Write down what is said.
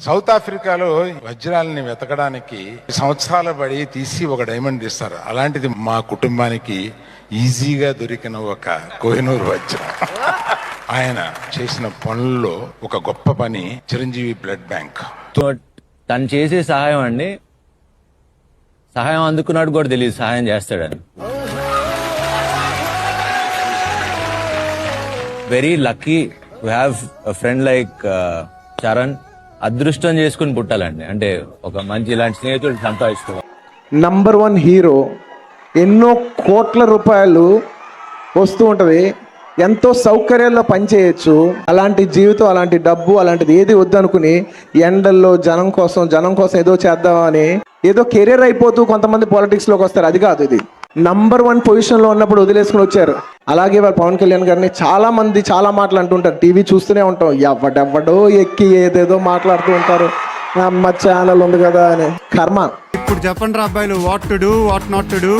South ఆఫ్రికాలో వజ్రాలని వెతకడానికి సంవత్సరాల బడి తీసి ఒక డైమండ్ తీస్తారు. అలాంటిది మా కుటుంబానికి ఈజీగా దొరికిన ఒక కోహినూరు వజ్రం. ఆయన చేసిన పనుల్లో ఒక గొప్ప పని చిరంజీవి బ్లడ్ బ్యాంక్. తను చేసే సహాయం అండి, సహాయం అందుకున్నాడు కూడా తెలియదు సహాయం చేస్తాడని. Very lucky to have friend like Charan. అదృష్టం చేసుకుని పుట్టాలండి, అంటే ఒక మంచి ఇలాంటి స్నేహితుడు సంపాదిస్తున్నాం. నంబర్ 1 హీరో, ఎన్నో కోట్ల రూపాయలు వస్తూ ఉంటది, ఎంతో సౌకర్యాల్లో పనిచేయచ్చు. అలాంటి జీవితం, అలాంటి డబ్బు, అలాంటిది ఏది వద్దనుకుని ఎండల్లో జనం కోసం ఏదో చేద్దామని ఏదో కెరీర్ అయిపోతూ కొంతమంది పాలిటిక్స్ లోకి వస్తారు. అది కాదు, ఇది నంబర్ 1 పొజిషన్ లో ఉన్నప్పుడు వదిలేసుకుని వచ్చారు. అలాగే వాళ్ళు పవన్ కళ్యాణ్ గారిని చాలా మంది చాలా మాటలు అంటుంటారు, టీవీ చూస్తూనే ఉంటాం, ఎవడెవ్వడో ఎక్కి ఏదేదో మాట్లాడుతూ ఉంటారు, అమ్మ ఛానల్ ఉంది కదా అని. కర్మ. ఇప్పుడు చెప్పండి రా అబ్బాయిలు, what to do, what not to do.